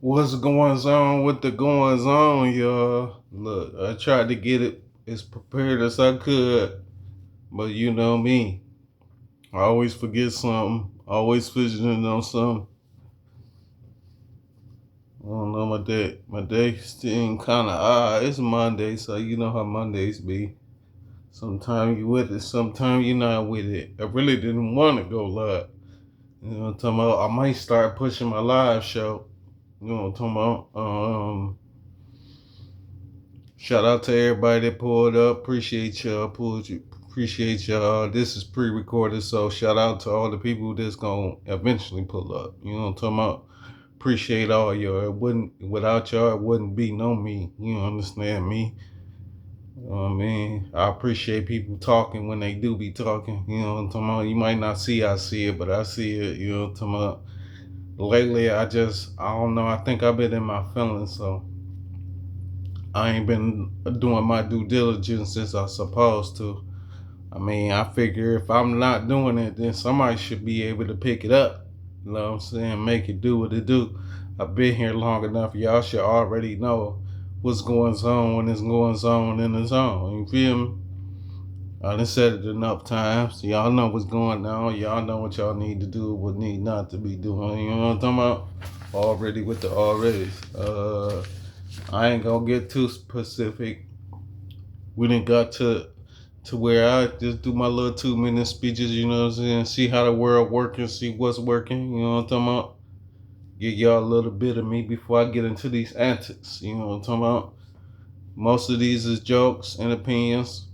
What's going on with the goings on, y'all? Look, I tried to get it as prepared as I could, but you know me. I always forget something, always fidgeting on something. I don't know, my day seem kind of odd. It's Monday, so you know how Mondays be. Sometimes you with it, sometimes you not with it. I really didn't want to go live. You know what I'm talking about? I might start pushing my live show. You know what I'm talking about? Shout out to everybody that pulled up. Appreciate y'all. Appreciate y'all. This is pre-recorded, so shout out to all the people that's gonna eventually pull up. You know what I'm talking about? Appreciate all y'all. It wouldn't without y'all, it wouldn't be no me. You understand me? You know what I mean? I appreciate people talking when they do be talking. You know what I'm talking about? You might not see I see it, but I see it. You know what I'm talking about? Lately, I don't know. I think I've been in my feelings, so I ain't been doing my due diligence as I supposed to. I mean, I figure if I'm not doing it, then somebody should be able to pick it up. You know what I'm saying? Make it do what it do. I've been here long enough. Y'all should already know what's going on when it's going on in the zone. You feel me? I done said it enough times. Y'all know what's going on. Y'all know what y'all need to do, what need not to be doing. You know what I'm talking about? Already with the already. I ain't gonna get too specific. We didn't got to where I just do my little 2 minute speeches, you know what I'm saying? See how the world working, see what's working, you know what I'm talking about? Give y'all a little bit of me before I get into these antics, you know what I'm talking about? Most of these is jokes and opinions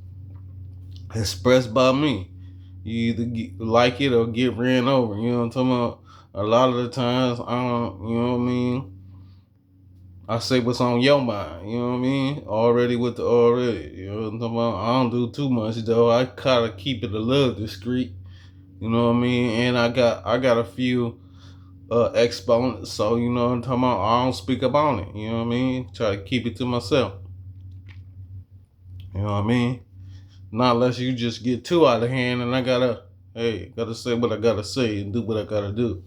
expressed by me. You either like it or get ran over, you know what I'm talking about? A lot of the times, I don't, you know what I mean? I say what's on your mind, you know what I mean? Already with the already, you know what I'm talking about? I don't do too much though. I kind of keep it a little discreet, you know what I mean? And I got a few exponents, so you know what I'm talking about? I don't speak about it, you know what I mean? Try to keep it to myself, you know what I mean? Not unless you just get too out of hand and I gotta say what I gotta say and do what I gotta do.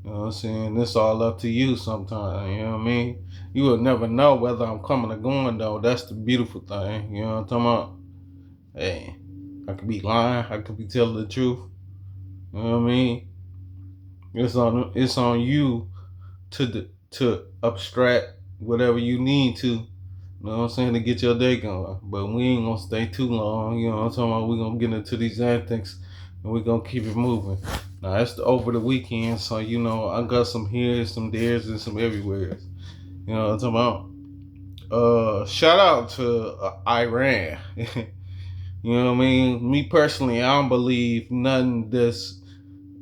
You know what I'm saying? It's all up to you sometimes, you know what I mean? You will never know whether I'm coming or going though. That's the beautiful thing. You know what I'm talking about? Hey, I could be lying, I could be telling the truth. You know what I mean? It's on you to abstract whatever you need to. You know what I'm saying, to get your day going. But we ain't gonna stay too long, you know what I'm talking about? We're gonna get into these antics and we're gonna keep it moving. Now it's over the weekend, so you know I got some here, some there's, and some everywheres. You know what I'm talking about? Shout out to Iran. You know what I mean? Me personally, I don't believe nothing that's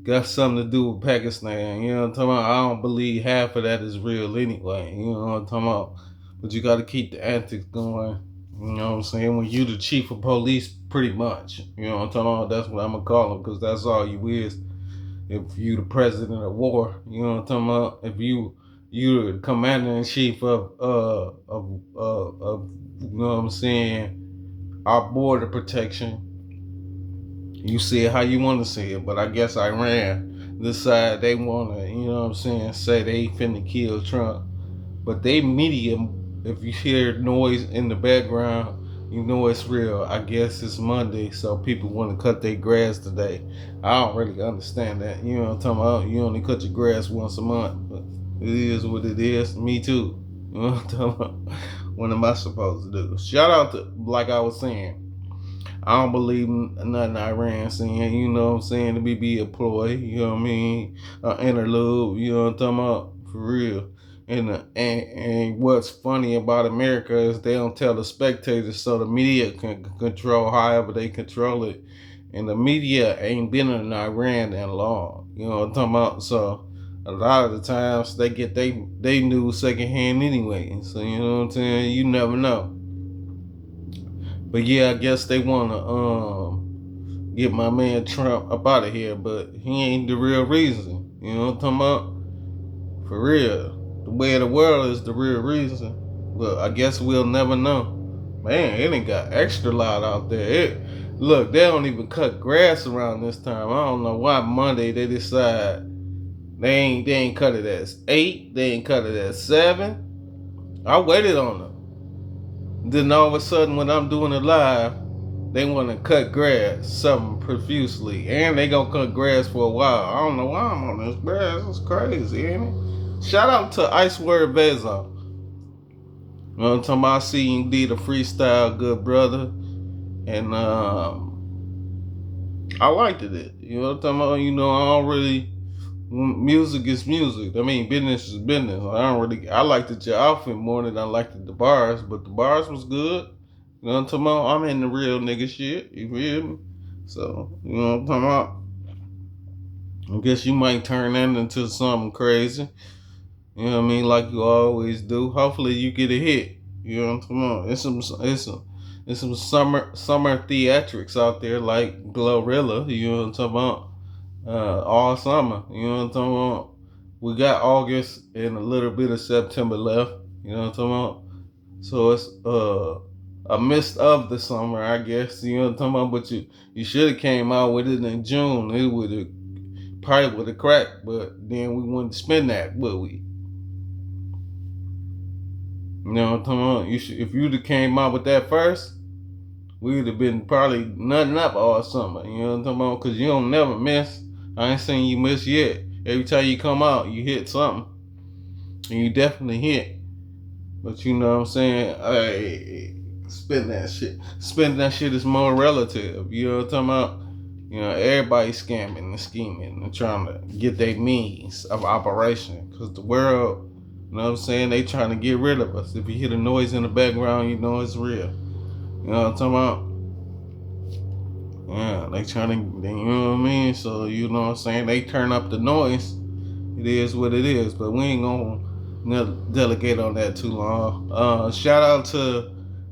got something to do with Pakistan. You know what I'm talking about? I don't believe half of that is real anyway. You know what I'm talking about? But you got to keep the antics going. You know what I'm saying? When you the chief of police, pretty much. You know what I'm talking about? That's what I'm gonna call him because that's all you is. If you the president of war, you know what I'm talking about? If you the commander in chief of you know what I'm saying, our border protection. You see it how you want to see it, but I guess Iran decide they want to, you know what I'm saying, say they finna kill Trump. But they media, if you hear noise in the background, you know it's real. I guess it's Monday, so people want to cut their grass today. I don't really understand that. You know what I'm talking about? You only cut your grass once a month, but it is what it is. Me too. You know what I'm talking about? What am I supposed to do? Shout out to, like I was saying, I don't believe nothing Iran saying, you know what I'm saying, to be a ploy, you know what I mean, an interlude, you know what I'm talking about, for real. And what's funny about America is they don't tell the spectators, so the media can control however they control it. And the media ain't been in Iran that long, you know what I'm talking about. So a lot of the times they get they news secondhand anyway. So you know what I'm saying. You never know. But yeah, I guess they wanna get my man Trump up out of here, but he ain't the real reason. You know what I'm talking about? For real. The way of the world is the real reason. But I guess we'll never know. Man, it ain't got extra loud out there. Look, they don't even cut grass around this time. I don't know why Monday they decide They ain't cut it at 8. They ain't cut it at 7. I waited on them. Then all of a sudden, when I'm doing it live, they want to cut grass something profusely, and they gonna cut grass for a while. I don't know why I'm on this grass. It's crazy, ain't it? Shout out to Ice Word Bezo. You know what I'm talking about? I see you did a freestyle, good brother, and I liked it. You know what I'm talking about? You know, I don't really. Music is music. I mean, business is business. I liked your outfit more than I liked the bars, but the bars was good. You know what I'm talking about? I'm in the real nigga shit. You feel me? So, you know what I'm talking about? I guess you might turn that into something crazy. You know what I mean? Like you always do. Hopefully you get a hit. You know what I'm talking about? It's some summer theatrics out there like Glorilla. You know what I'm talking about? All summer. You know what I'm talking about? We got August and a little bit of September left. You know what I'm talking about? So it's a mist of the summer, I guess. You know what I'm talking about? But you should have came out with it in June. It would have probably would have cracked, but then we wouldn't spend that, would we? You know what I'm talking about? If you'd have came out with that first, we would have been probably nutting up all summer. You know what I'm talking about? Because you don't never miss. I ain't seen you miss yet. Every time you come out, you hit something. And you definitely hit. But you know what I'm saying? Hey, spend that shit. Spend that shit is more relative. You know what I'm talking about? You know, everybody's scamming and scheming and trying to get their means of operation. Because the world, you know what I'm saying? They trying to get rid of us. If you hear the noise in the background, you know it's real. You know what I'm talking about? Yeah, they trying to, you know what I mean? So, you know what I'm saying? They turn up the noise. It is what it is, but we ain't gonna delegate on that too long. Shout out to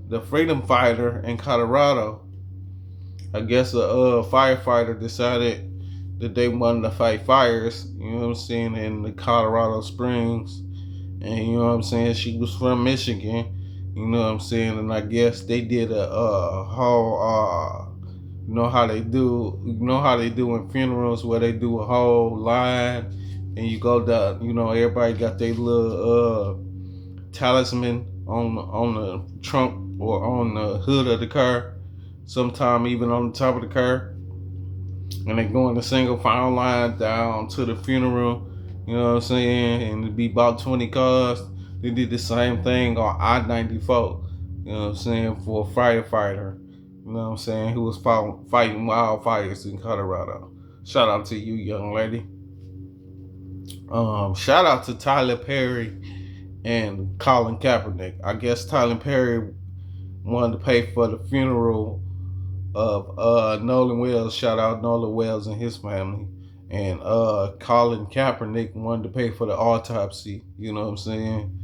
the freedom fighter in Colorado. I guess a firefighter decided that they wanted to fight fires, you know what I'm saying, in the Colorado Springs. And you know what I'm saying? She was from Michigan, you know what I'm saying? And I guess they did a whole you know how they do in funerals where they do a whole line and you go down, you know, everybody got their little talisman on the trunk or on the hood of the car, sometime even on the top of the car. And they go in the single file line down to the funeral, you know what I'm saying? And it'd be about 20 cars. They did the same thing on I-94, you know what I'm saying, for a firefighter. You know what I'm saying? Who was fighting wildfires in Colorado. Shout out to you, young lady. Shout out to Tyler Perry and Colin Kaepernick. I guess Tyler Perry wanted to pay for the funeral of Nolan Wells. Shout out Nolan Wells and his family. And Colin Kaepernick wanted to pay for the autopsy. You know what I'm saying?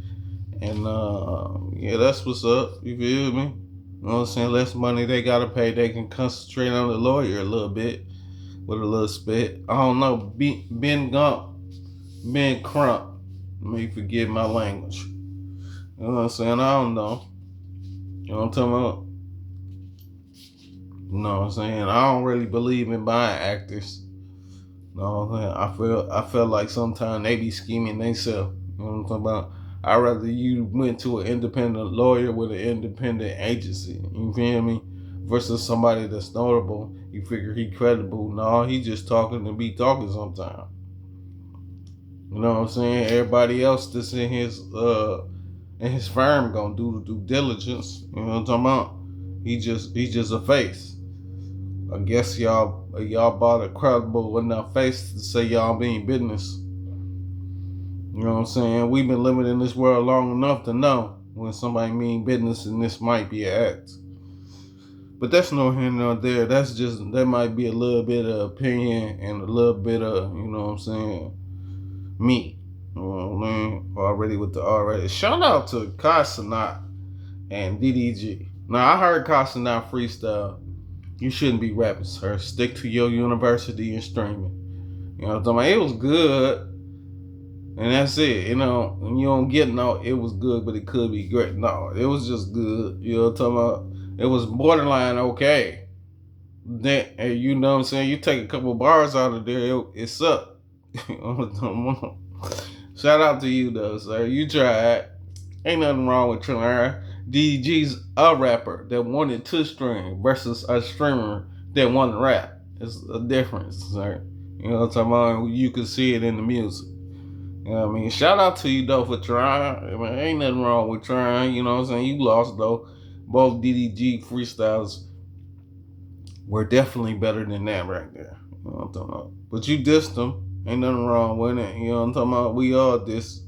And yeah, that's what's up. You feel me? You know what I'm saying? Less money they gotta pay. They can concentrate on the lawyer a little bit with a little spit. I don't know. Ben Crump. May forget my language. You know what I'm saying? I don't know. You know what I'm talking about? You know what I'm saying? I don't really believe in buying actors. You know what I'm saying? I feel like sometimes they be scheming themselves. You know what I'm talking about? I'd rather you went to an independent lawyer with an independent agency. You feel me? Versus somebody that's notable. You figure he credible. No, he just talking to be talking sometimes. You know what I'm saying? Everybody else that's in his firm gonna do the due diligence. You know what I'm talking about? He's just a face. I guess y'all bought a credible enough face to say y'all mean business. You know what I'm saying? We've been living in this world long enough to know when somebody mean business and this might be an act. But that's no here nor there. That might be a little bit of opinion and a little bit of, you know what I'm saying, me. You know what I mean? Already. Shout out to Casanat and DDG. Now I heard Casanat freestyle. You shouldn't be rapping, sir. Stick to your university and streaming. You know what I'm talking about? It was good. And that's it. You know, when you don't get no, it was good, but it could be great. No, it was just good. You know what I'm talking about? It was borderline okay. Then, you know what I'm saying? You take a couple bars out of there, it sucked. Shout out to you though, sir. You tried. Ain't nothing wrong with trying. DDG's a rapper that wanted to stream versus a streamer that wanted to rap. It's a difference, sir. You know what I'm talking about? You can see it in the music. You know what I mean? Shout out to you though for trying. I mean, ain't nothing wrong with trying. You know what I'm saying? You lost though. Both DDG freestyles were definitely better than that right there. You know what I'm talking about? But you dissed them. Ain't nothing wrong with it. You know what I'm talking about? We all diss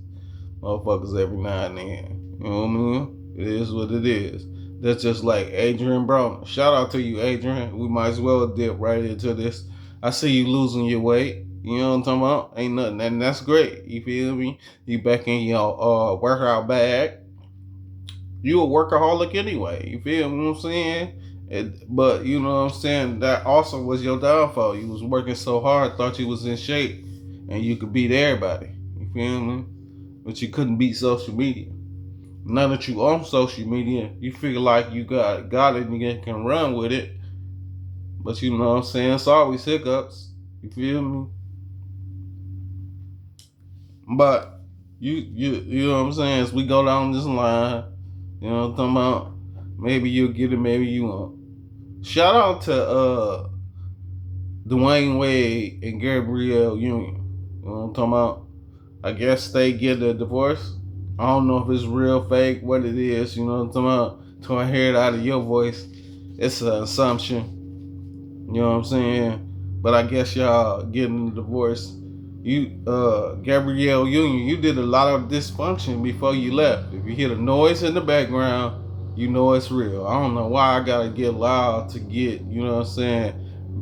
motherfuckers every now and then. You know what I mean? It is what it is. That's just like Adrian Brown. Shout out to you, Adrian. We might as well dip right into this. I see you losing your weight. You know what I'm talking about? Ain't nothing, and that's great. You feel me? You back in your workout bag. You a workaholic anyway. You feel what I'm saying? But you know what I'm saying? That also was your downfall. You was working so hard, thought you was in shape, and you could beat everybody. You feel me? But you couldn't beat social media. Now that you on social media, you feel like you got it and you can run with it. But you know what I'm saying? It's always hiccups. You feel me? But you know what I'm saying? As we go down this line, you know what I'm talking about? Maybe you'll get it, maybe you won't. Shout out to Dwayne Wade and Gabrielle Union. You know what I'm talking about? I guess they get a divorce. I don't know if it's real, fake, what it is. You know what I'm talking about? Till I hear it out of your voice, it's an assumption. You know what I'm saying? But I guess y'all getting a divorce. You, Gabrielle Union, you did a lot of dysfunction before you left. If you hear the noise in the background, you know it's real. I don't know why I gotta get loud to get, you know what I'm saying,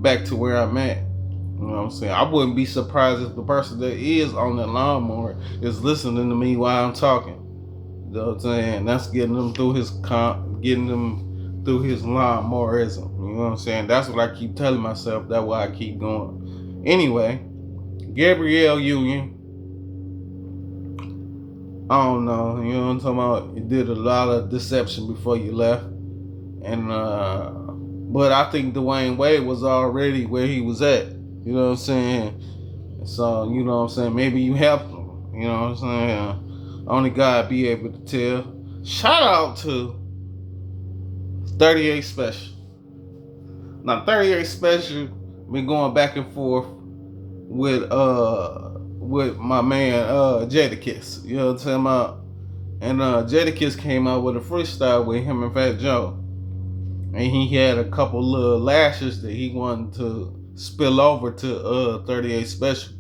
back to where I'm at. You know what I'm saying? I wouldn't be surprised if the person that is on the lawnmower is listening to me while I'm talking. You know what I'm saying? That's getting them through getting them through his lawnmowerism. You know what I'm saying? That's what I keep telling myself. That's why I keep going. Anyway, Gabrielle Union, I don't know. You know what I'm talking about? You did a lot of deception before you left, and but I think Dwayne Wade was already where he was at. You know what I'm saying? So you know what I'm saying? Maybe you helped him. You know what I'm saying? Only God be able to tell. Shout out to 38 Special. Now 38 Special been going back and forth with my man Jadakiss. You know what I'm talking about? And Jadakiss came out with a freestyle with him and Fat Joe. And he had a couple little lashes that he wanted to spill over to 38 Special.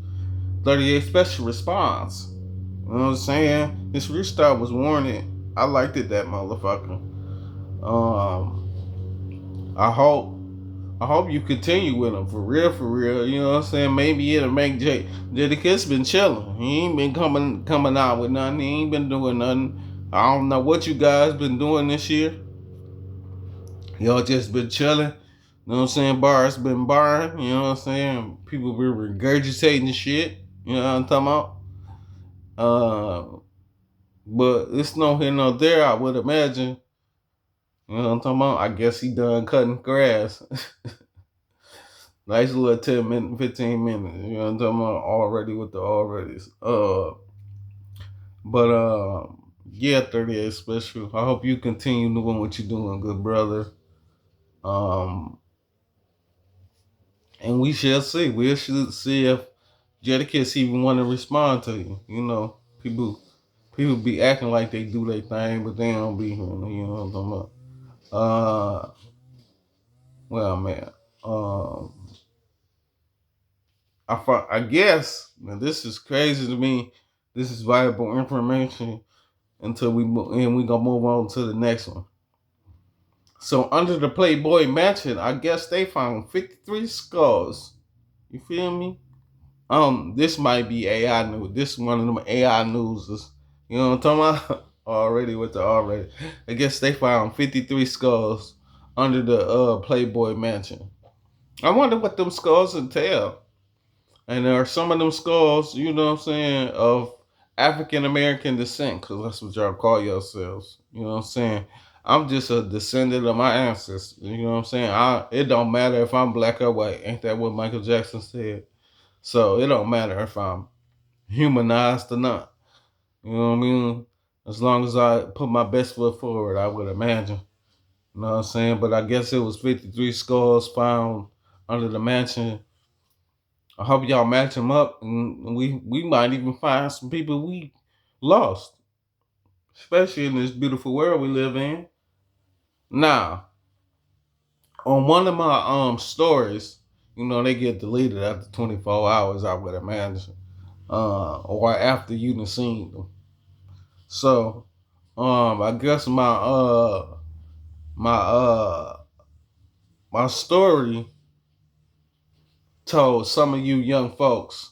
38 Special response. You know what I'm saying? This freestyle was warranted. I liked it, that motherfucker. I hope you continue with him for real. You know what I'm saying? Maybe it'll make Jadakiss been chilling. He ain't been coming out with nothing. He ain't been doing nothing. I don't know what you guys been doing this year. Y'all just been chilling. You know what I'm saying? Bars been barring. You know what I'm saying? People been regurgitating shit. You know what I'm talking about? But it's no here, no there, I would imagine. You know what I'm talking about? I guess he done cutting grass. Nice little 10 minutes, 15 minutes. You know what I'm talking about? Already with the alreadys. But yeah, 38 Special. I hope you continue doing what you're doing, good brother. And we shall see. We should see if Jadakiss even want to respond to you. You know, people be acting like they do their thing, but they don't be. You know what I'm talking about? Well, man. I guess now this is crazy to me. This is valuable information until we gonna move on to the next one. So under the Playboy Mansion, I guess they found 53 skulls. You feel me? This might be AI news. This is one of them AI news. You know what I'm talking about? Already with the already. I guess they found 53 skulls under the Playboy Mansion. I wonder what them skulls entail. And there are some of them skulls, you know what I'm saying, of African American descent, because that's what y'all call yourselves. You know what I'm saying? I'm just a descendant of my ancestors. You know what I'm saying? It don't matter if I'm black or white. Ain't that what Michael Jackson said? So it don't matter if I'm humanized or not. You know what I mean? As long as I put my best foot forward, I would imagine. You know what I'm saying? But I guess it was 53 skulls found under the mansion. I hope y'all match them up, and we might even find some people we lost, especially in this beautiful world we live in. Now, on one of my stories, you know, they get deleted after 24 hours, I would imagine, or after you done seen them. So, I guess my my story told some of you young folks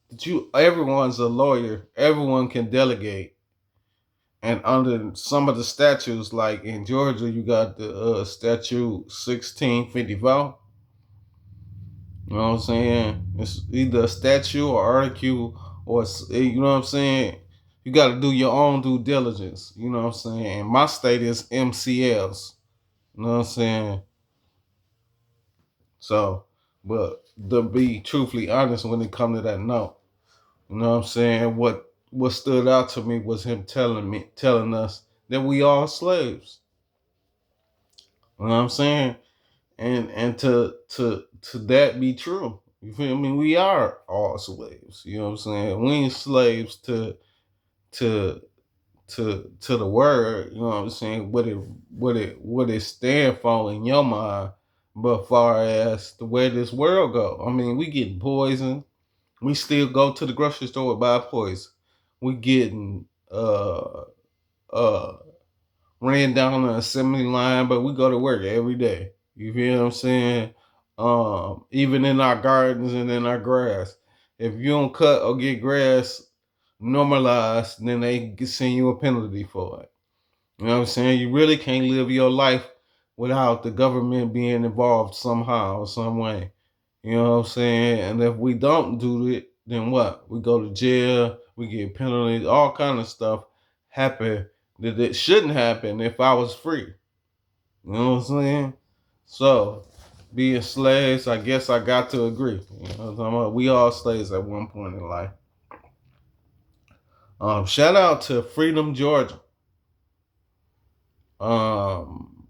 that everyone's a lawyer, everyone can delegate. And under some of the statutes, like in Georgia, you got the statute 1654. You know what I'm saying? It's either a statute or article, or you know what I'm saying. You got to do your own due diligence. You know what I'm saying? And my state is MCLs. You know what I'm saying? So, but to be truthfully honest, when it come to that note, you know what I'm saying? What stood out to me was him telling us that we all slaves. You know what I'm saying? And to that be true. You feel me? We are all slaves. You know what I'm saying? We ain't slaves to to the word, you know what I'm saying, what it stand for in your mind, but far as the way this world go. I mean, we getting poison. We still go to the grocery store and buy poison. We getting uh ran down an assembly line, but we go to work every day. You feel what I'm saying? Even in our gardens and in our grass. If you don't cut or get grass normalized, then they can send you a penalty for it. You know what I'm saying? You really can't live your life without the government being involved somehow or some way. You know what I'm saying? And if we don't do it, then what? We go to jail, we get penalties, all kind of stuff happen that it shouldn't happen if I was free. You know what I'm saying? So, being slaves, I guess I got to agree. You know what I'm talking about? We all slaves at one point in life. Shout out to Freedom, Georgia. Um,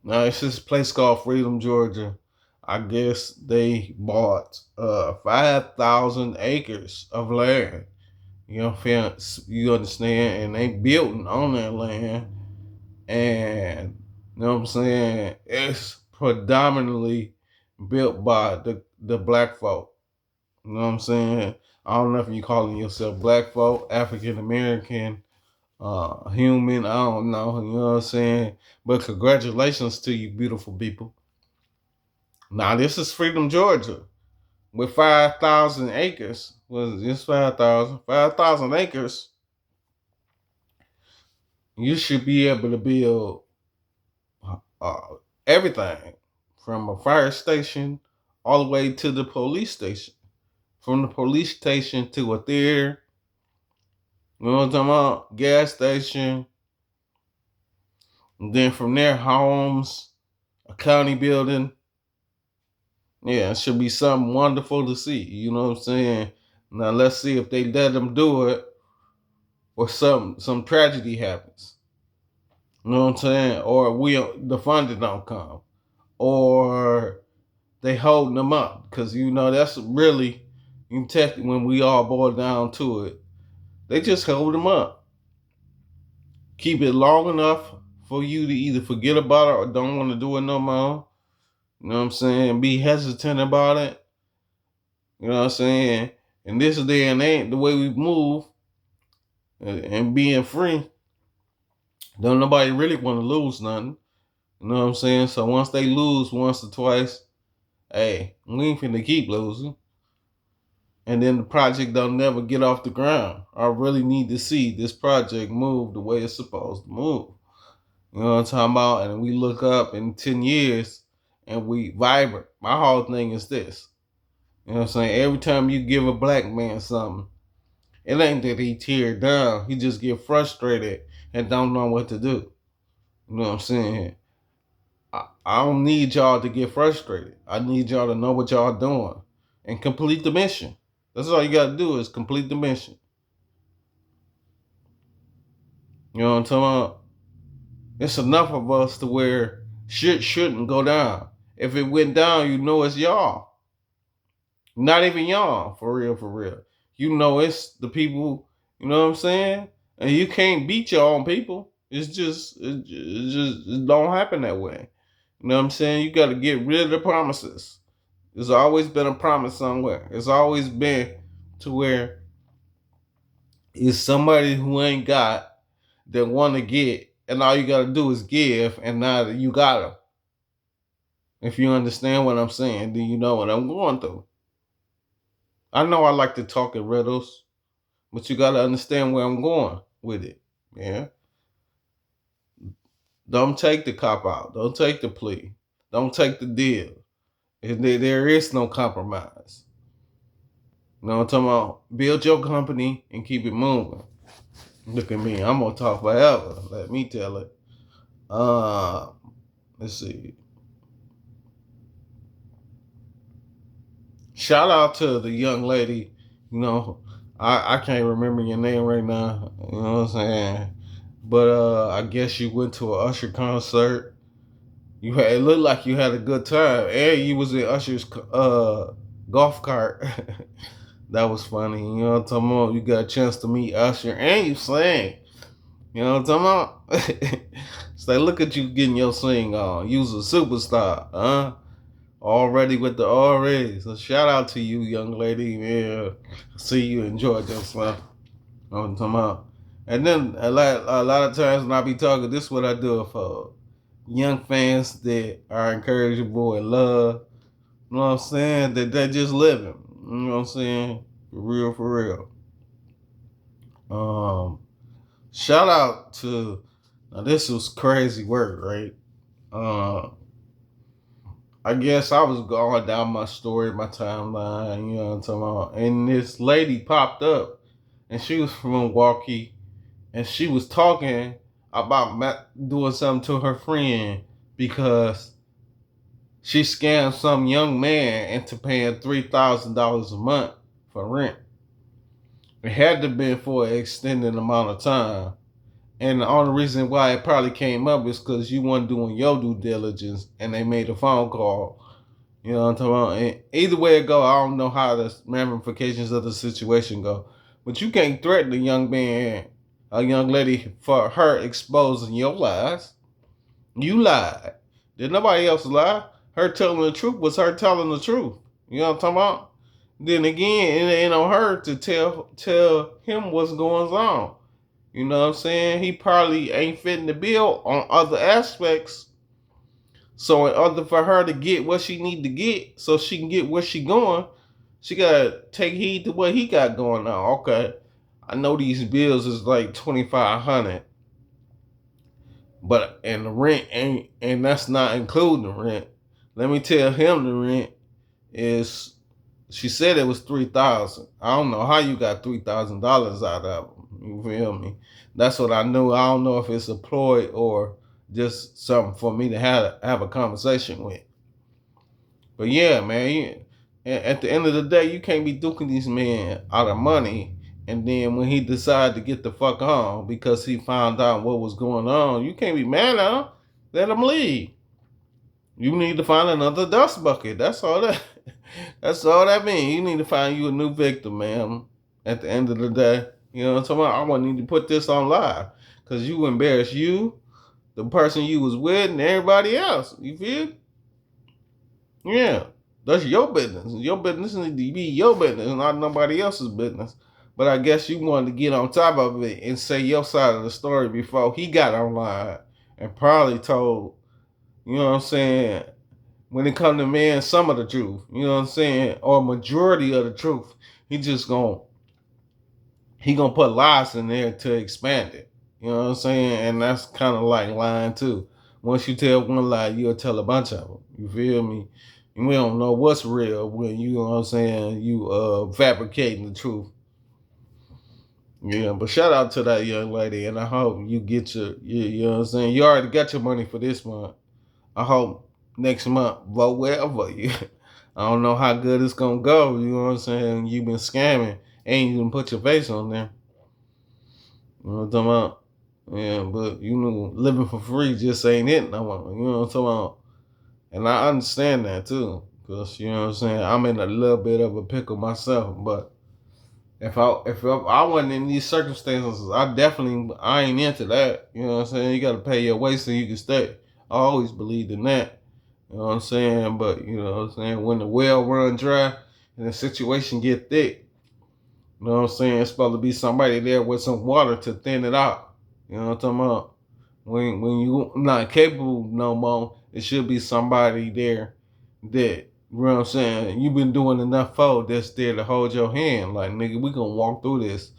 Now it's this place called Freedom, Georgia. I guess they bought 5,000 acres of land. You know, you understand, and they built on that land, and you know what I'm saying. It's predominantly built by the black folk. You know what I'm saying. I don't know if you calling yourself black folk, African American, human. I don't know. You know what I'm saying. But congratulations to you, beautiful people. Now this is Freedom, Georgia, with 5,000 acres. Was this 5,000? 5,000 acres. You should be able to build uh, everything from a fire station all the way to the police station. From the police station to a theater, you know what I'm talking about? Gas station. And then from there, homes, a county building. Yeah, it should be something wonderful to see. You know what I'm saying? Now let's see if they let them do it or some tragedy happens. You know what I'm saying? Or the funding don't come. Or they holding them up. Cause you know that's really you tech when we all boil down to it. They just hold them up. Keep it long enough for you to either forget about it or don't want to do it no more. You know what I'm saying? Be hesitant about it. You know what I'm saying? In this day and age, the way we move and being free, don't nobody really want to lose nothing. You know what I'm saying? So once they lose once or twice, hey, we ain't finna keep losing. And then the project don't never get off the ground. I really need to see this project move the way it's supposed to move. You know what I'm talking about? And we look up in 10 years and we vibrant. My whole thing is this. You know what I'm saying? Every time you give a black man something, it ain't that he tear down. He just get frustrated and don't know what to do. You know what I'm saying? I don't need y'all to get frustrated. I need y'all to know what y'all doing. and complete the mission. That's all you got to do is complete the mission. You know what I'm talking about? It's enough of us to where shit shouldn't go down. If it went down, you know it's y'all. Not even y'all, for real, for real. You know it's the people, you know what I'm saying? And you can't beat your own people. It don't happen that way. You know what I'm saying? You got to get rid of the promises. There's always been a promise somewhere. It's always been to where it's somebody who ain't got that want to get, and all you got to do is give, and now you got them. If you understand what I'm saying, then you know what I'm going through. I know I like to talk in riddles, but you got to understand where I'm going with it. Yeah. Don't take the cop out. Don't take the plea. Don't take the deal. There is no compromise. You know what I'm talking about? Build your company and keep it moving. Look at me. I'm gonna talk forever. Let me tell it. Let's see. Shout out to the young lady. You know, I can't remember your name right now. You know what I'm saying? But I guess you went to an Usher concert. It looked like you had a good time, and you was in Usher's golf cart. That was funny. You know what I'm talking about? You got a chance to meet Usher, and you sang. You know what I'm talking about? It's like, look at you getting your sing on. You's a superstar, huh? Already with the already. So shout out to you, young lady. Yeah, see you enjoyed yourself. You know what I'm talking about? And then a lot of times when I be talking, this is what I do for young fans that are encourageable and love. You know what I'm saying? That they just living. You know what I'm saying? For real, for real. Shout out to now this was crazy work, right? Uh I guess I was going down my story, my timeline, you know what I'm talking about. And this lady popped up and she was from Milwaukee and she was talking about doing something to her friend because she scammed some young man into paying $3,000 a month for rent. It had to be for an extended amount of time. And the only reason why it probably came up is because you weren't doing your due diligence and they made a phone call. You know what I'm talking about? And either way it go, I don't know how the ramifications of the situation go. But you can't threaten a young man, a young lady for her exposing your lies. You lied. Did nobody else lie? Her telling the truth was her telling the truth. You know what I'm talking about? Then again, it ain't on her to tell him what's going on. You know what I'm saying? He probably ain't fitting the bill on other aspects. So in order for her to get what she need to get, so she can get where she going, she gotta take heed to what he got going on. Okay, I know these bills is like 2,500, but and the rent ain't, and that's not including the rent. Let me tell him the rent is. She said it was 3,000. I don't know how you got $3,000 out of them. You feel me? That's what I knew. I don't know if it's a ploy or just something for me to have a conversation with. But yeah, man. At the end of the day, you can't be duking these men out of money. And then when he decided to get the fuck on because he found out what was going on, you can't be mad at him. Let him leave. You need to find another dust bucket. That's all that. That's all that means. You need to find you a new victim, man. At the end of the day, you know what I'm talking about. I want need to put this on live because you embarrass you, the person you was with, and everybody else. You feel? Yeah, that's your business. Your business needs to be your business, not nobody else's business. But I guess you wanted to get on top of it and say your side of the story before he got online and probably told, you know what I'm saying, when it come to man, some of the truth, you know what I'm saying, or majority of the truth. He just gonna put lies in there to expand it. You know what I'm saying? And that's kind of like lying too. Once you tell one lie, you'll tell a bunch of them. You feel me? And we don't know what's real when you know what I'm saying, you fabricating the truth. Yeah, but shout out to that young lady, and I hope you get you know what I'm saying. You already got your money for this month. I hope next month vote wherever you. I don't know how good it's gonna go. You know what I'm saying? You've been scamming, ain't even put your face on there. You know what I'm talking about? Yeah, but you know, living for free just ain't it no more. You know what I'm talking about? And I understand that too, cause you know what I'm saying. I'm in a little bit of a pickle myself, but if I wasn't in these circumstances, I ain't into that. You know what I'm saying? You got to pay your way so you can stay. I always believed in that. You know what I'm saying? But you know what I'm saying, when the well run dry and the situation get thick, you know what I'm saying, it's supposed to be somebody there with some water to thin it out. You know what I'm talking about? When you not capable no more, it should be somebody there that, you know what I'm saying, you've been doing enough for, that's there to hold your hand. Like, nigga, we gonna walk through this.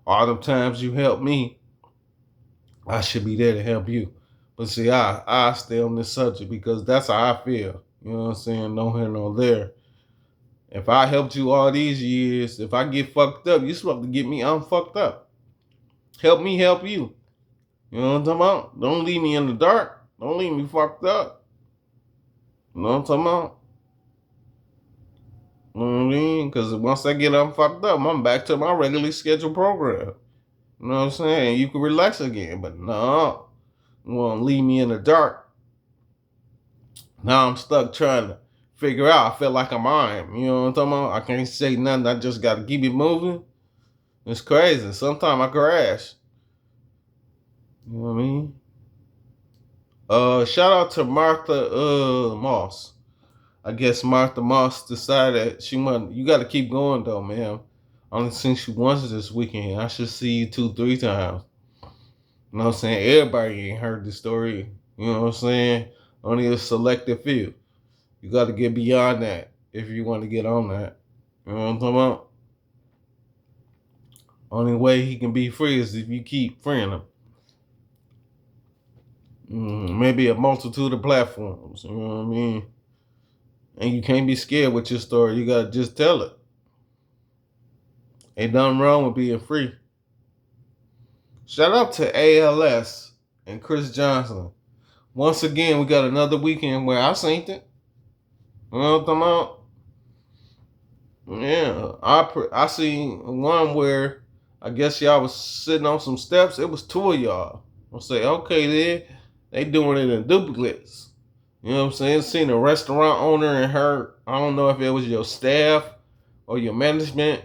All the times you helped me, I should be there to help you. But see, I stay on this subject because that's how I feel. You know what I'm saying? No here, no there. If I helped you all these years, if I get fucked up, you're supposed to get me unfucked up. Help me help you. You know what I'm talking about? Don't leave me in the dark. Don't leave me fucked up. You know what I'm talking about? You know what I mean? Because once I get unfucked up, I'm back to my regularly scheduled program. You know what I'm saying? You can relax again. But no, you want to leave me in the dark. Now I'm stuck trying to figure out. I feel like I'm on. You know what I'm talking about? I can't say nothing. I just got to keep it moving. It's crazy. Sometimes I crash. You know what I mean? Shout out to Martha Moss. I guess Martha Moss decided she want. You got to keep going though, man. Only seen you once this weekend. I should see you 2, 3 times. You know what I'm saying? Everybody ain't heard the story. You know what I'm saying? Only a selective few. You got to get beyond that if you want to get on that. You know what I'm talking about? Only way he can be free is if you keep freeing him. Maybe a multitude of platforms. You know what I mean? And you can't be scared with your story. You gotta just tell it. Ain't nothing wrong with being free. Shout out to ALS and Chris Johnson. Once again, we got another weekend where I seen it. You know what I'm talking about? Yeah, I seen one where I guess y'all was sitting on some steps. It was 2 of y'all. I say, okay, then they doing it in duplicates. You know what I'm saying? Seen a restaurant owner and her. I don't know if it was your staff or your management.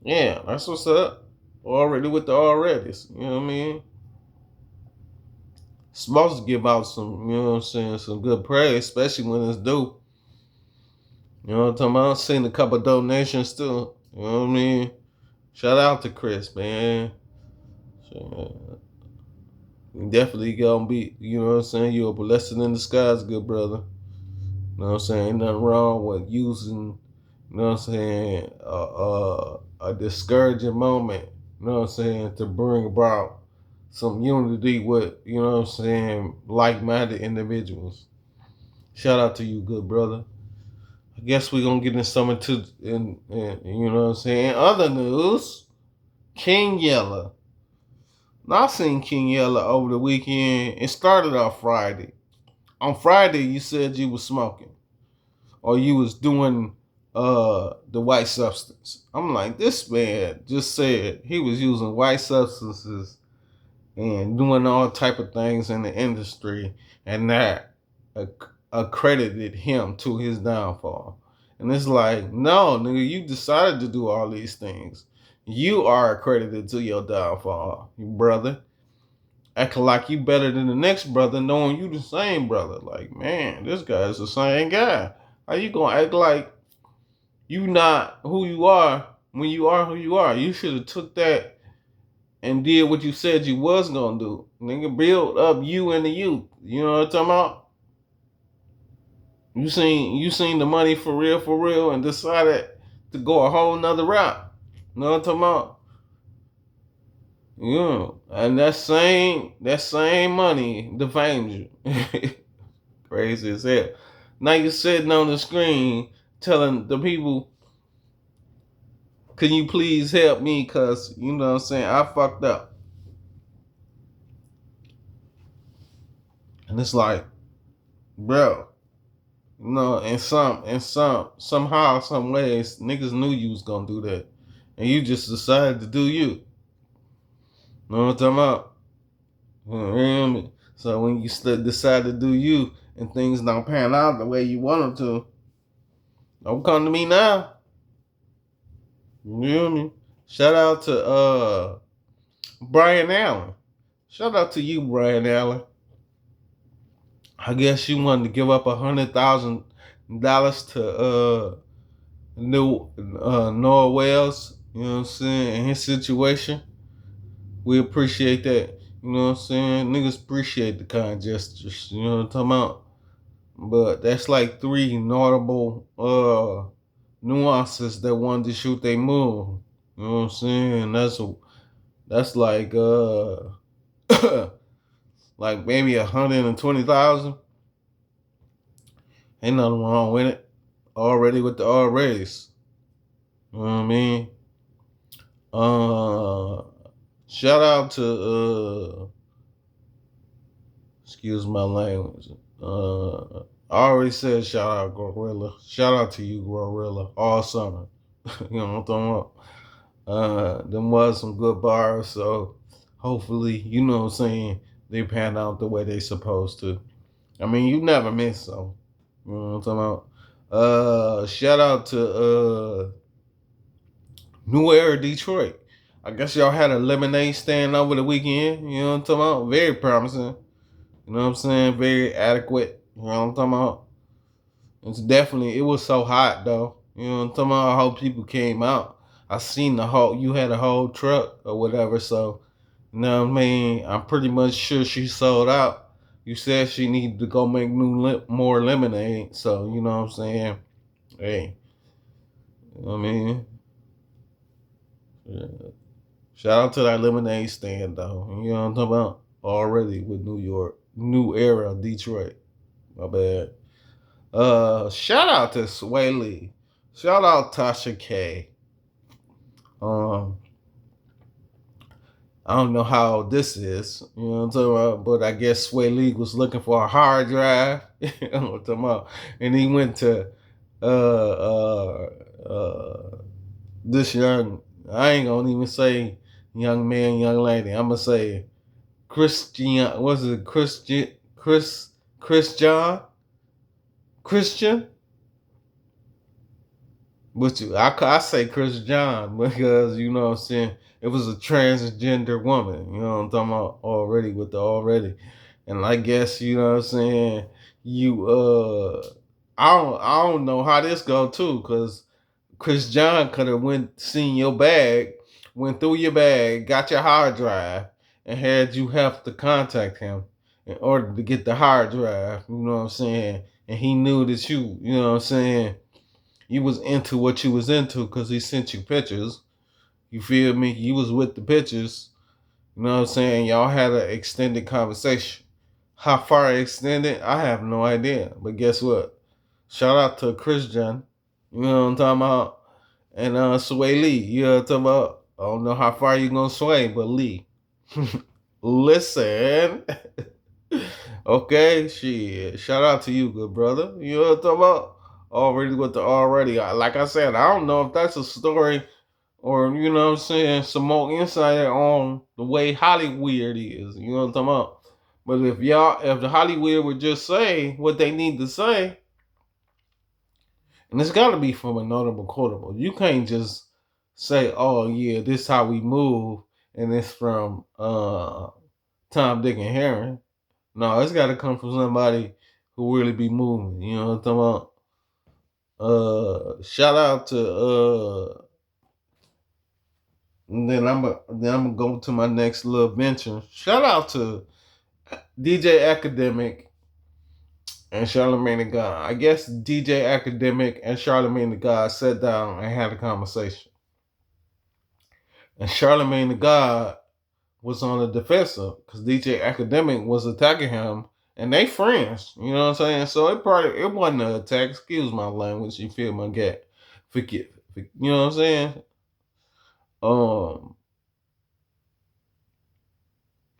Yeah, that's what's up. Already with the alreadys. You know what I mean? Supposed to give out some, you know what I'm saying, some good praise, especially when it's due. You know what I'm talking about? Seen a couple donations too. You know what I mean? Shout out to Chris, man. You definitely gonna be, you know what I'm saying? You're a blessing in disguise, good brother. You know what I'm saying? Ain't nothing wrong with using, you know what I'm saying, a discouraging moment, you know what I'm saying, to bring about some unity with, you know what I'm saying, like-minded individuals. Shout out to you, good brother. I guess we're gonna get into some in you know what I'm saying. In other news, King Yella. Now I seen King Yella over the weekend. It started off Friday. On Friday, you said you was smoking or you was doing the white substance. I'm like, this man just said he was using white substances and doing all type of things in the industry, and that accredited him to his downfall. And it's like, no, nigga, you decided to do all these things. You are accredited to your downfall, you brother. Acting like you better than the next brother, knowing you the same brother. Like, man, this guy is the same guy. How you gonna act like you not who you are when you are who you are? You should have took that and did what you said you was gonna do. Nigga, build up you and the youth. You know what I'm talking about? You seen the money for real, and decided to go a whole nother route. You know what I'm talking about? Yeah. And that same money defames you. Crazy as hell. Now you're sitting on the screen telling the people, can you please help me? Cause you know what I'm saying, I fucked up. And it's like, bro, somehow, some ways, niggas knew you was gonna do that, and you just decided to do you. Know what I'm talking about? You hear me? So when you decide to do you, and things don't pan out the way you want them to, don't come to me now. You hear me? Shout out to Brian Allen. Shout out to you, Brian Allen. I guess you wanted to give up $100,000 to new Noah Wells. You know what I'm saying? In his situation, we appreciate that. You know what I'm saying? Niggas appreciate the kind gestures. You know what I'm talking about? But that's like three notable nuances that wanted to shoot they move. You know what I'm saying? That's like like maybe 120,000. Ain't nothing wrong with it. Already with the alreadys. You know what I mean? Uh Shout out to excuse my language. I already said shout out Gorilla. Shout out to you, Gorilla, all summer. You know what I'm talking about? Them was some good bars, so hopefully, you know what I'm saying, they pan out the way they supposed to. I mean, you never miss, so you know what I'm talking about. Shout out to New Era Detroit. I guess y'all had a lemonade stand over the weekend. You know what I'm talking about? Very promising. You know what I'm saying? Very adequate. You know what I'm talking about? It was so hot though. You know what I'm talking about? How people came out. I seen you had a whole truck or whatever. So, you know what I mean? I'm pretty much sure she sold out. You said she needed to go make more lemonade. So, you know what I'm saying? Hey, you know what I mean? Yeah. Shout out to that lemonade stand though. You know what I'm talking about? Already with New Era, Detroit. My bad. Shout out to Sway Lee. Shout out Tasha K. Um, I don't know how this is, you know what I'm talking about, but I guess Sway Lee was looking for a hard drive. You know what I'm talking about? And he went to uh uh uh this young, I ain't gonna even say young man, young lady. I'm gonna say Christian, was it Christian? I say Chris John because you know what I'm saying, it was a transgender woman. You know what I'm talking about, already with the already, and I guess you know what I'm saying. You I don't know how this go too because Chris John could have seen your bag, went through your bag, got your hard drive, and had you have to contact him in order to get the hard drive. You know what I'm saying, and he knew that you know what I'm saying, you was into what you was into because he sent you pictures. You feel me? You was with the pictures. You know what I'm saying? Y'all had an extended conversation. How far extended? I have no idea. But guess what? Shout out to Christian. You know what I'm talking about? And Sway Lee. You know what I'm talking about? I don't know how far you gonna sway, but Lee. Listen. Okay, shit. Shout out to you, good brother. You know what I'm talking about? Already with the already. Like I said, I don't know if that's a story or you know what I'm saying, some more insight on the way Hollywood is. You know what I'm talking about? But if the Hollywood would just say what they need to say, and it's got to be from a notable quotable. You can't just say, "Oh yeah, this is how we move," and it's from Tom, Dick, and Harry. No, it's got to come from somebody who really be moving. You know what I'm talking about? Shout out to and then I'm gonna go to my next little venture. Shout out to DJ Academic and Charlemagne the God. I guess DJ Academic and Charlemagne the God sat down and had a conversation. And Charlemagne the God was on the defensive because DJ Academic was attacking him, and they friends. You know what I'm saying? So it wasn't an attack. Excuse my language. You feel my get? Forget. You know what I'm saying? Um,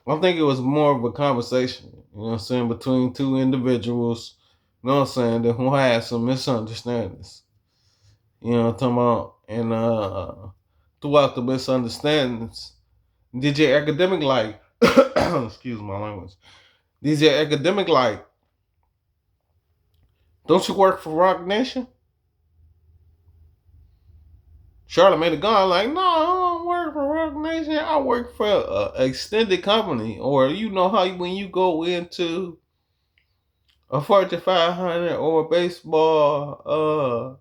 I think it was more of a conversation. You know what I'm saying, between two individuals. You know what I'm saying? That who had some misunderstandings. You know what I'm talking about? And throughout the misunderstandings, DJ Academic like, excuse my language. DJ Academic like, don't you work for Rock Nation? Charlamagne the God like, no, I don't work for Rock Nation. I work for an extended company. Or you know how when you go into a Fortune 500 or a baseball,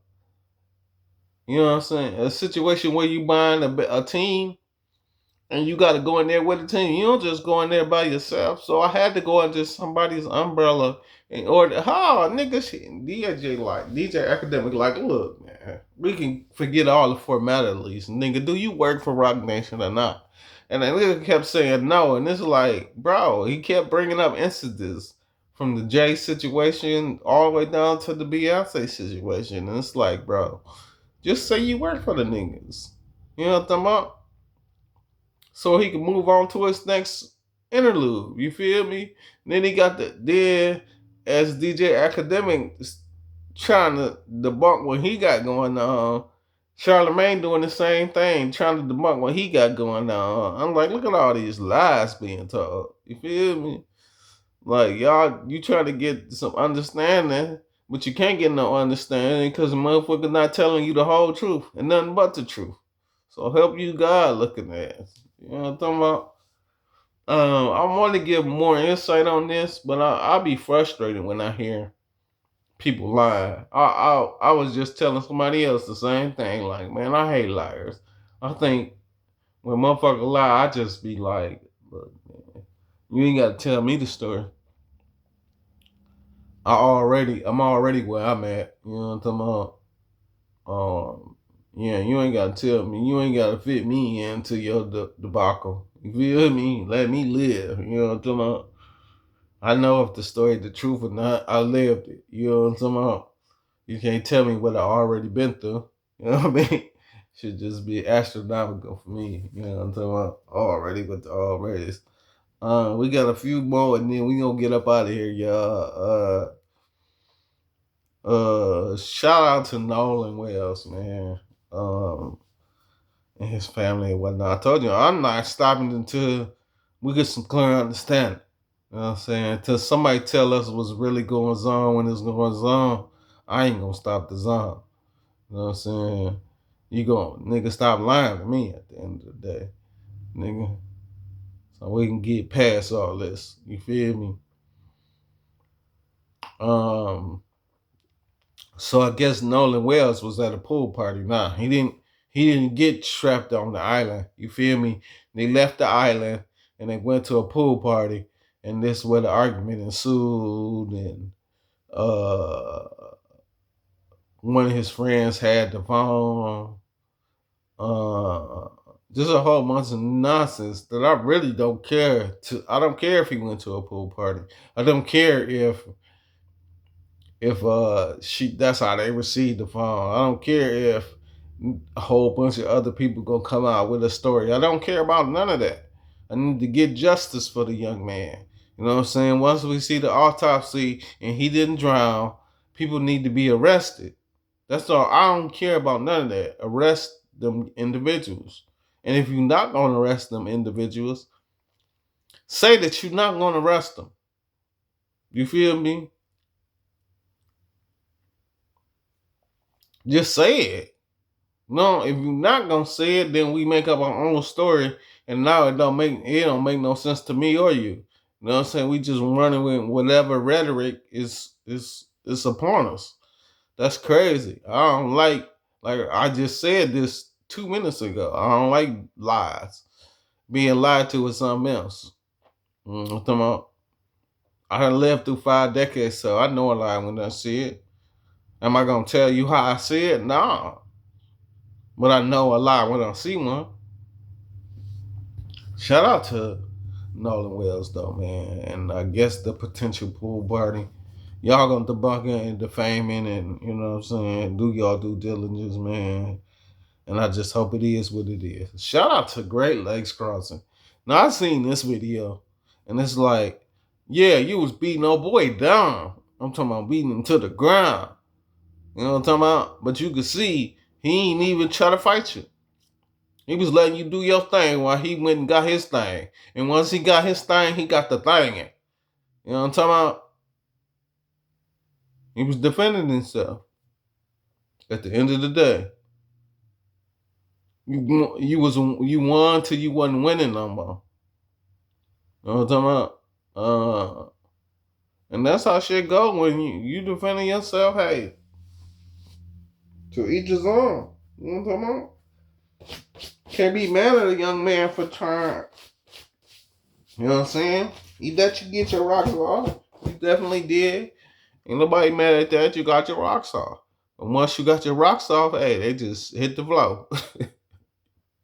you know what I'm saying, a situation where you buying a team and you got to go in there with a team. You don't just go in there by yourself. So I had to go under somebody's umbrella in order. How nigga, DJ Academic like, look, man, we can forget all the formalities. Nigga, do you work for Rock Nation or not? And the nigga kept saying no, and it's like, bro, he kept bringing up incidents from the Jay situation all the way down to the Beyonce situation, and it's like, bro, just say you work for the niggas. You know what I'm talking about? So he can move on to his next interlude. You feel me? Then he got then as DJ Academic trying to debunk what he got going on. Charlamagne doing the same thing, trying to debunk what he got going on. I'm like, look at all these lies being told. You feel me? Like y'all, you try to get some understanding, but you can't get no understanding because the motherfucker not telling you the whole truth and nothing but the truth. So help you God looking at. You know what I'm talking about? I want to give more insight on this, but I'll be frustrated when I hear people lying. I was just telling somebody else the same thing. Like, man, I hate liars. I think when motherfuckers lie, I just be like, look, man, you ain't got to tell me the story. I'm already where I'm at. You know what I'm talking about? Yeah, you ain't gotta tell me. You ain't gotta fit me into your debacle. You feel me? Let me live. You know what I'm talking about? I know if the story the truth or not. I lived it. You know what I'm talking about? You can't tell me what I already been through. You know what I mean? Should just be astronomical for me. You know what I'm talking about? Already with the already. We got a few more and then we gonna get up out of here, y'all. Shout out to Nolan Wells, man. Um, and his family and whatnot. I told you I'm not stopping until we get some clear understanding. You know what I'm saying? Until somebody tell us what's really going on when it's going on, I ain't gonna stop the zone. You know what I'm saying? You gonna nigga stop lying to me at the end of the day. Nigga. So we can get past all this. You feel me? Um So I guess Nolan Wells was at a pool party. Nah, he didn't get trapped on the island. You feel me? They left the island and they went to a pool party, and this is where the argument ensued. And uh, one of his friends had the phone. Uh, just a whole bunch of nonsense that I really don't care. I don't care if he went to a pool party. I don't care if she that's how they receive the phone. I don't care if a whole bunch of other people gonna come out with a story. I don't care about none of that. I need to get justice for the young man. You know what I'm saying? Once we see the autopsy and he didn't drown, people need to be arrested. That's all. I don't care about none of that. Arrest them individuals. And if you're not gonna arrest them individuals, say that you're not gonna arrest them. You feel me? Just say it. No, if you're not gonna say it, then we make up our own story, and now it don't make no sense to me or you. You know what I'm saying? We just running with whatever rhetoric is upon us. That's crazy. I don't like I just said this 2 minutes ago. I don't like lies. Being lied to is something else. I'm talking about, I done lived through 5 decades, so I know a lie when I see it. Am I gonna tell you how I see it? Nah. But I know a lie when I see one. Shout out to Nolan Wells though, man. And I guess the potential pool party. Y'all gonna debunk it and defame it and you know what I'm saying, do y'all due diligence, man. And I just hope it is what it is. Shout out to Great Lakes Crossing. Now I seen this video and it's like, yeah, you was beating old boy down. I'm talking about beating him to the ground. You know what I'm talking about? But you could see he ain't even try to fight you. He was letting you do your thing while he went and got his thing. And once he got his thing, he got the thing in. You know what I'm talking about? He was defending himself. At the end of the day, you won till you wasn't winning no more. You know what I'm talking about? And that's how shit go when you defending yourself. Hey, to each his own. You know what I'm talking about? Can't be mad at a young man for trying. You know what I'm saying? You let you get your rocks off. You definitely did. Ain't nobody mad at that. You got your rocks off. And once you got your rocks off, hey, they just hit the flow.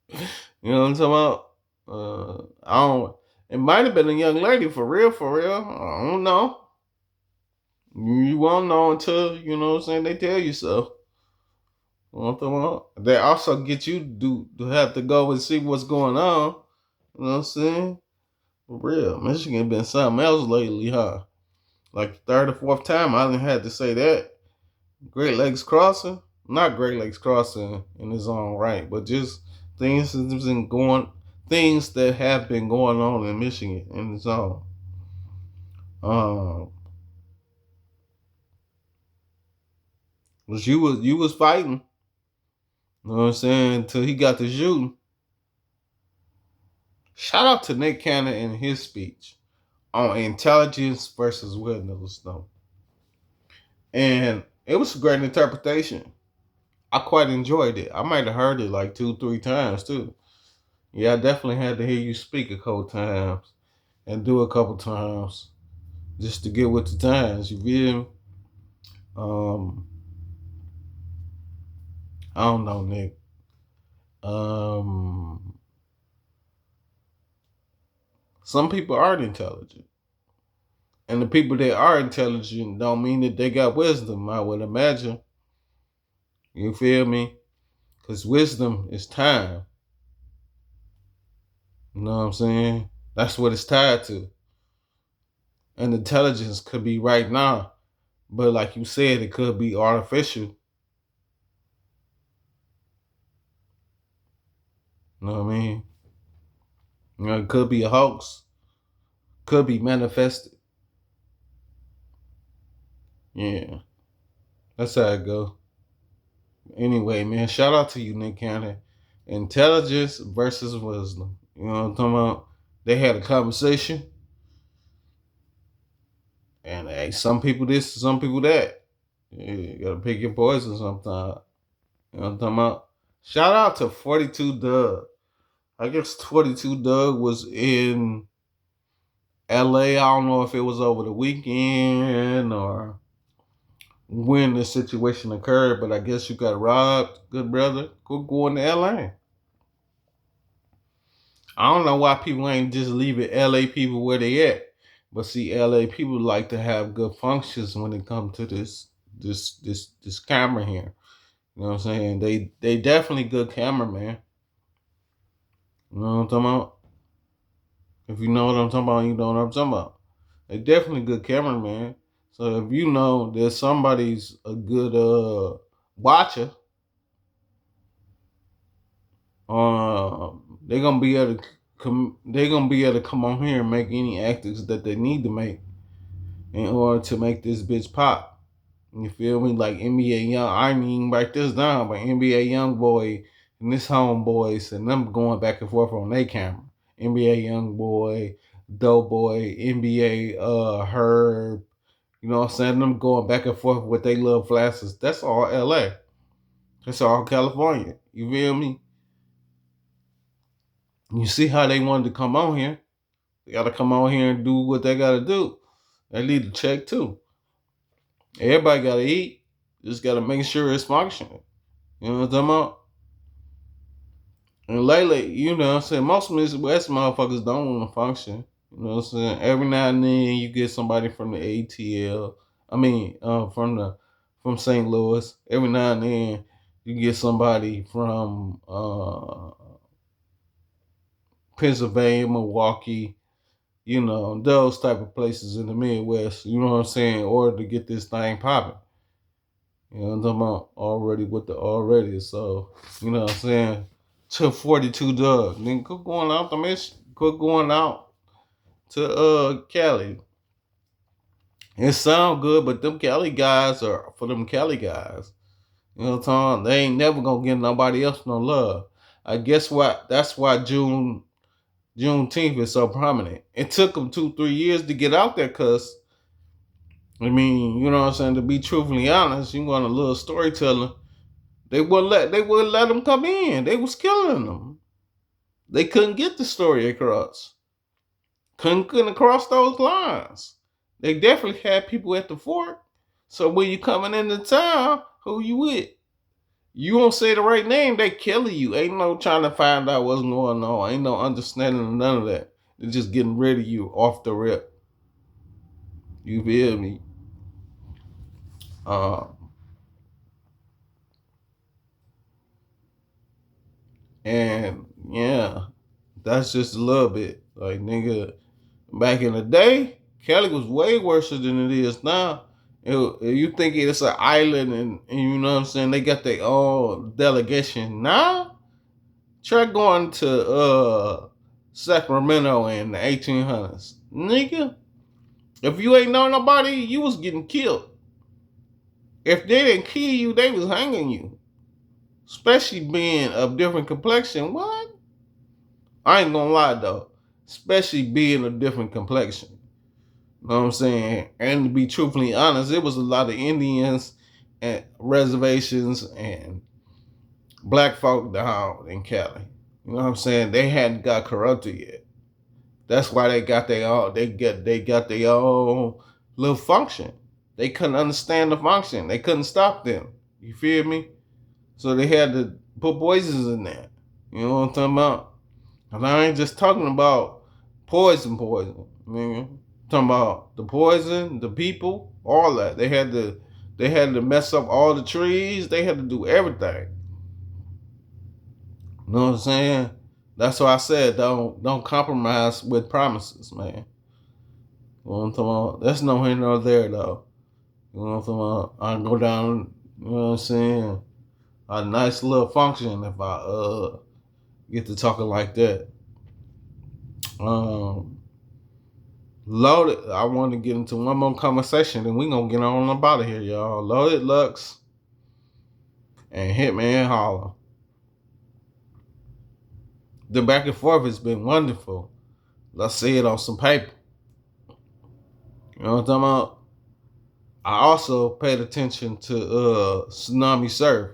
You know what I'm talking about? I don't. It might have been a young lady for real, for real. I don't know. You won't know until you know what I'm saying. They tell you so. You know what I'm talking about? They also get you to have to go and see what's going on. You know what I'm saying? For real, Michigan been something else lately, huh? Like the third or fourth time I didn't had to say that. Great Lakes Crossing, not Great Lakes Crossing in its own right, but just things that have been going on in Michigan in its own. Was you was fighting, you know what I'm saying, until he got the shooting. Shout out to Nick Cannon in his speech on intelligence versus wisdom. And it was a great interpretation. I quite enjoyed it. I might have heard it like 2-3 times too. Yeah, I definitely had to hear you speak a couple times and do a couple times just to get with the times. You feel me? Um, I don't know, Nick. Um, some people aren't intelligent, and the people that are intelligent don't mean that they got wisdom. I would imagine. You feel me? Because wisdom is time. You know what I'm saying? That's what it's tied to. And intelligence could be right now, but like you said, it could be artificial. You know what I mean? You know, it could be a hoax, could be manifested. Yeah, that's how it go. Anyway, man, shout out to you, Nick Cannon. Intelligence versus wisdom. You know what I'm talking about? They had a conversation, and hey, some people this, some people that. Yeah, you gotta pick your poison sometimes. You know what I'm talking about? Shout out to 42 Doug. I guess 42 Doug was in LA. I don't know if it was over the weekend or when the situation occurred, but I guess you got robbed, good brother. Go going to LA. I don't know why people ain't just leaving LA people where they at. But see, LA people like to have good functions when it comes to this camera here. You know what I'm saying? They definitely good cameraman. You know what I'm talking about? If you know what I'm talking about, you know what I'm talking about. They definitely good cameraman. So if you know that somebody's a good watcher, they're gonna be able to they're gonna be able to come on here and make any actors that they need to make in order to make this bitch pop. You feel me? Like NBA Young, I ain't even write this down, but NBA Young Boy and this homeboys and them going back and forth on their camera. NBA Young Boy, Doughboy, NBA Herb, you know what I'm saying? Them going back and forth with their little flashes. That's all LA. That's all California. You feel me? You see how they wanted to come on here. They gotta come on here and do what they gotta do. They need to check too. Everybody gotta eat. Just gotta make sure it's functioning. You know what I'm talking about? And lately, you know what I'm saying, most of these West motherfuckers don't want to function. You know what I'm saying? Every now and then you get somebody from the ATL. I mean, from St. Louis. Every now and then you get somebody from Pennsylvania, Milwaukee, those type of places in the Midwest, you know what I'm saying, in order to get this thing popping. You know what I'm talking about? Already with the already. So, you know what I'm saying? To 42 Doug. Then quit going out the mission. Quit going out to Cali. It sound good, but them Cali guys are for them Cali guys. You know what I'm talking about? They ain't never gonna give nobody else no love. I guess what? That's why Juneteenth is so prominent. It took them 2-3 years to get out there, cause I mean, you know what I'm saying. To be truthfully honest, you want a little storyteller. They wouldn't let them come in. They was killing them. They couldn't get the story across. Couldn't cross those lines. They definitely had people at the fort. So when you coming into town, who you with? You won't say the right name, they killing you. Ain't no trying to find out what's going on. Ain't no understanding of none of that. They're just getting rid of you off the rip. You feel me? Uh, and yeah, that's just a little bit. Like nigga, back in the day, Cali was way worse than it is now. You think it's an island and you know what I'm saying? They got their own delegation. Now, try going to Sacramento in the 1800s. Nigga, if you ain't know nobody, you was getting killed. If they didn't kill you, they was hanging you. Especially being of different complexion. What? I ain't gonna lie though. Especially being a different complexion. You know what I'm saying? And to be truthfully honest, it was a lot of Indians and reservations and black folk down in Cali. You know what I'm saying? They hadn't got corrupted yet. That's why they got their own. They got their own little function. They couldn't understand the function. They couldn't stop them. You feel me? So they had to put poisons in there. You know what I'm talking about? And I ain't just talking about poison, nigga. I'm talking about the poison, the people, all that. They had to mess up all the trees. They had to do everything. You know what I'm saying? That's why I said don't compromise with promises, man. You know what I'm talking about? That's no here nor there though. You know what I'm talking about? I go down, you know what I'm saying? A nice little function if I get to talking like that. Um Loaded, I want to get into one more conversation and we gonna get on up out of here, y'all. Loaded Lux and Hitman Holler. The back and forth has been wonderful. Let's see it on some paper. You know what I'm talking about? I also paid attention to Tsunami Surf.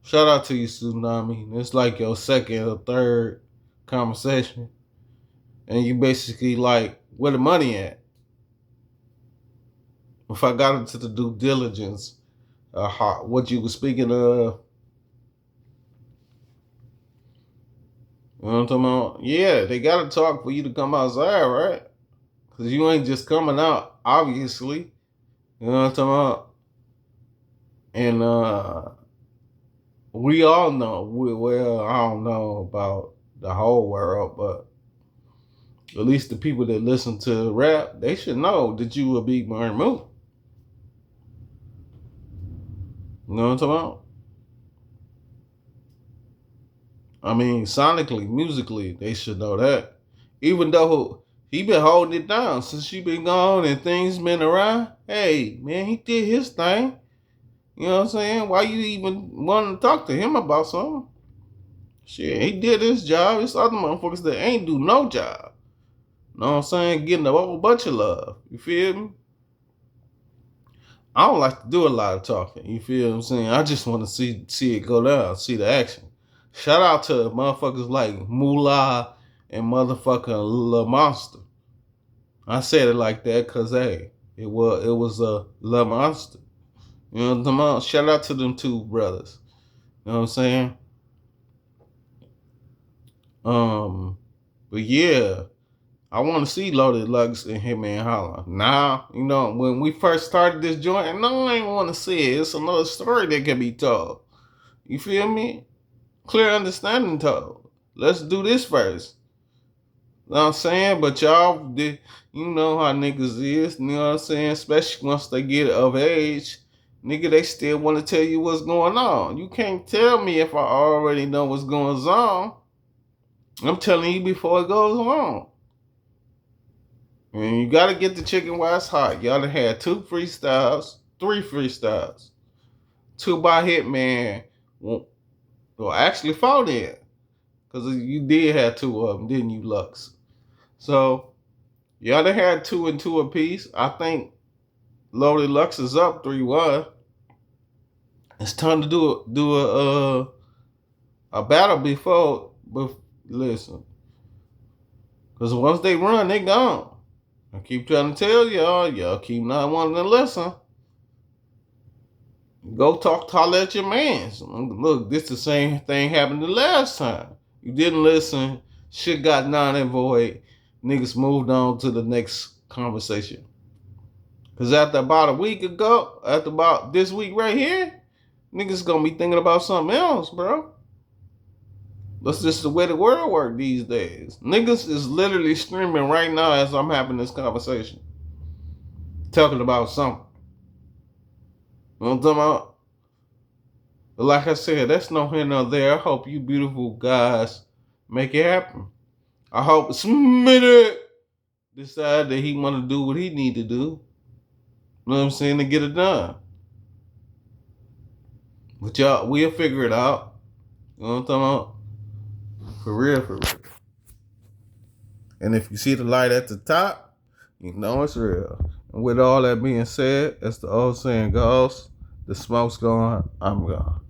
Shout out to you, Tsunami. It's like your second or third conversation. And you basically like, where the money at? If I got into the due diligence, what you were speaking of, you know what I'm talking about? Yeah, they got to talk for you to come outside, right? Because you ain't just coming out, obviously. You know what I'm talking about? And we all know, well, I don't know about the whole world, but at least the people that listen to rap, they should know that you a big Martin Moot. You know what I'm talking about? I mean, sonically, musically, they should know that. Even though he been holding it down since she been gone and things been around. Hey, man, he did his thing. You know what I'm saying? Why you even want to talk to him about something? Shit, he did his job. It's other motherfuckers that ain't do no job. You know what I'm saying? Getting a whole bunch of love. You feel me? I don't like to do a lot of talking. You feel what I'm saying? I just want to see it go down, see the action. Shout out to motherfuckers like Moolah and motherfucking Lil Monster. I said it like that because hey, it was a Lil Monster. You know what I'm talking about? Shout out to them two brothers. You know what I'm saying? But yeah, I want to see Loaded Lux and Hitman Holler. Now, when we first started this joint, no, I ain't want to see it. It's another story that can be told. You feel me? Clear understanding told. Let's do this first. know what I'm saying? But y'all, you know how niggas is, you know what I'm saying? Especially once they get of age, nigga, they still want to tell you what's going on. You can't tell me if I already know what's going on. I'm telling you before it goes on. And you got to get the chicken while it's hot. Y'all done had 3 freestyles, 2 by Hitman. Well, actually 4 then. Because you did have 2 of them, didn't you, Lux? So, y'all done had 2 and 2 apiece. I think Loaded Lux is up 3-1. It's time to do a battle before. But listen, because once they run, they gone. I keep trying to tell y'all keep not wanting to listen. Go holler at your mans. Look, this the same thing happened the last time. You didn't listen. Shit got non and void. Niggas moved on to the next conversation. Because after about a week ago, after about this week right here, niggas gonna be thinking about something else, bro. That's just the way the world works these days. Niggas is literally streaming right now as I'm having this conversation. Talking about something. You know what I'm talking about? But like I said, that's no here nor there. I hope you beautiful guys make it happen. I hope Smitty decide that he want to do what he need to do. You know what I'm saying? To get it done. But y'all, we'll figure it out. You know what I'm talking about? For real, for real. And if you see the light at the top, you know it's real. And with all that being said, as the old saying goes, the smoke's gone, I'm gone.